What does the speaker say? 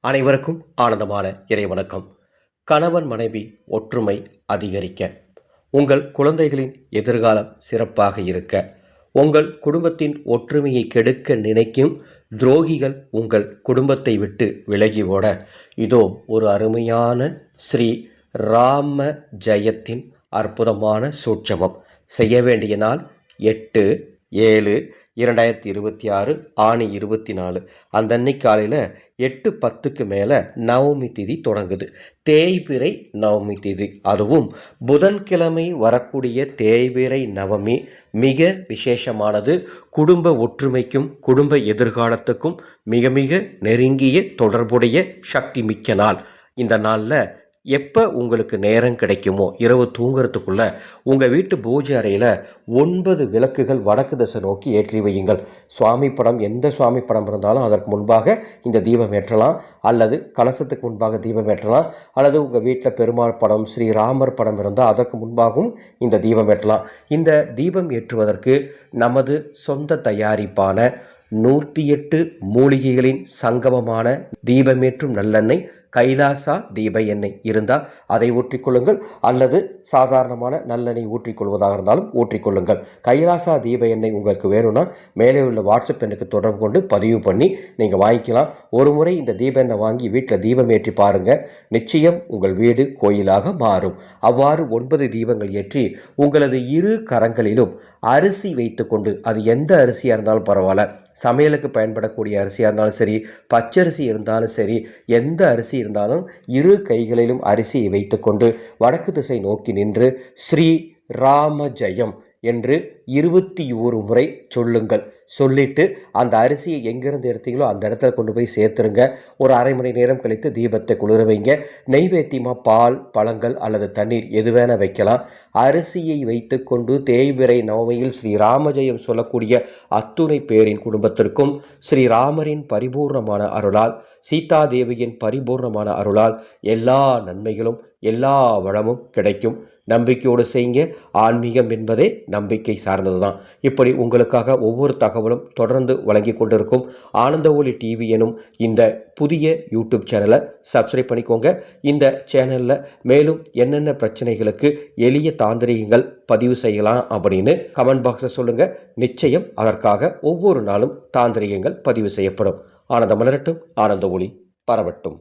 அனைவருக்கும் ஆனந்தமான இறைவணக்கம். கணவன் மனைவி ஒற்றுமை அதிகரிக்க, உங்கள் குழந்தைகளின் எதிர்காலம் சிறப்பாக இருக்க, உங்கள் குடும்பத்தின் ஒற்றுமையை கெடுக்க நினைக்கும் துரோகிகள் உங்கள் குடும்பத்தை விட்டு விலகி ஓட, இதோ ஒரு அருமையான ஸ்ரீ ராம ஜெயத்தின் அற்புதமான சூட்சமம். செய்ய வேண்டிய நாள் 8/7/2026 ஆணி 24. அந்த அன்னைக்கு காலையில் 8:10க்கு மேலே நவமி திதி தொடங்குது. தேய்பிறை நவமி திதி, அதுவும் புதன்கிழமை வரக்கூடிய தேய்பிறை நவமி மிக விசேஷமானது. குடும்ப ஒற்றுமைக்கும் குடும்ப எதிர்காலத்துக்கும் மிக மிக நெருங்கிய தொடர்புடைய சக்தி மிக்க நாள். இந்த நாளில் எப்போ உங்களுக்கு நேரம் கிடைக்குமோ இரவு தூங்குறதுக்குள்ளே உங்கள் வீட்டு பூஜை அறையில் 9 விளக்குகள் வடக்கு திசை நோக்கி ஏற்றி வையுங்கள். சுவாமி படம், எந்த சுவாமி படம் இருந்தாலும் அதற்கு முன்பாக இந்த தீபம் ஏற்றலாம், அல்லது கலசத்துக்கு முன்பாக தீபம் ஏற்றலாம், அல்லது உங்கள் வீட்டில் பெருமாள் படம், ஸ்ரீராமர் படம் இருந்தால் அதற்கு முன்பாகவும் இந்த தீபம் ஏற்றலாம். இந்த தீபம் ஏற்றுவதற்கு நமது சொந்த தயாரிப்பான 108 மூலிகைகளின் சங்கமமான தீபமேற்றும் நல்லெண்ணெய், கைலாசா தீப எண்ணெய் இருந்தால் அதை ஊற்றிக்கொள்ளுங்கள், அல்லது சாதாரணமான நல்லெண்ணெய் ஊற்றிக்கொள்வதாக இருந்தாலும் ஊற்றிக்கொள்ளுங்கள். கைலாசா தீப எண்ணெய் உங்களுக்கு வேணும்னா மேலே உள்ள வாட்ஸ்அப் எண்ணுக்கு தொடர்பு கொண்டு பதிவு பண்ணி நீங்கள் வாங்கிக்கலாம். ஒரு முறை இந்த தீப எண்ணெய் வாங்கி வீட்டில் தீபம் ஏற்றி பாருங்கள், நிச்சயம் உங்கள் வீடு கோயிலாக மாறும். அவ்வாறு 9 தீபங்கள் ஏற்றி உங்களது இரு கரங்களிலும் அரிசி வைத்துக்கொண்டு, அது எந்த அரிசியாக இருந்தாலும் பரவாயில்ல, சமையலுக்கு பயன்படக்கூடிய அரிசியாக இருந்தாலும் சரி, பச்சரிசி இருந்தாலும் சரி, எந்த அரிசி இருந்தாலும் இரு கைகளிலும் அரிசியை வைத்துக்கொண்டு வடக்கு திசை நோக்கி நின்று ஸ்ரீ ராம ஜெயம் என்று 21 முறை சொல்லுங்கள். சொல்லிட்டு அந்த அரிசியை எங்கிருந்து எடுத்தீங்களோ அந்த இடத்துல கொண்டு போய் சேர்த்துருங்க. ஒரு அரை மணி நேரம் கழித்து தீபத்தை குளிர வைங்க. நெய்வேத்தியமாக பால், பழங்கள் அல்லது தண்ணீர் எது வேணால் வைக்கலாம். அரிசியை வைத்துக்கொண்டு தேய்பிறை நவமியில் ஸ்ரீராமஜெயம் சொல்லக்கூடிய அத்துணை பேரின் குடும்பத்திற்கும் ஸ்ரீராமரின் பரிபூர்ணமான அருளால், சீதாதேவியின் பரிபூர்ணமான அருளால் எல்லா நன்மைகளும் எல்லா வளமும் கிடைக்கும். நம்பிக்கையோடு செய்யுங்க. ஆன்மீகம் என்பதே நம்பிக்கை சார்ந்தது தான். இப்படி உங்களுக்காக ஒவ்வொரு தகவலும் தொடர்ந்து வழங்கி கொண்டிருக்கும் ஆனந்த ஒளி டிவி எனும் இந்த புதிய யூடியூப் சேனலை சப்ஸ்கிரைப் பண்ணிக்கோங்க. இந்த சேனலில் மேலும் என்னென்ன பிரச்சனைகளுக்கு எளிய தாந்திரிகங்கள் பதிவு செய்யலாம் அப்படின்னு கமெண்ட் பாக்ஸில் சொல்லுங்கள். நிச்சயம் அதற்காக ஒவ்வொரு நாளும் தாந்திரிகங்கள் பதிவு செய்யப்படும். ஆனந்த மலரட்டும், ஆனந்த ஒளி பரவட்டும்.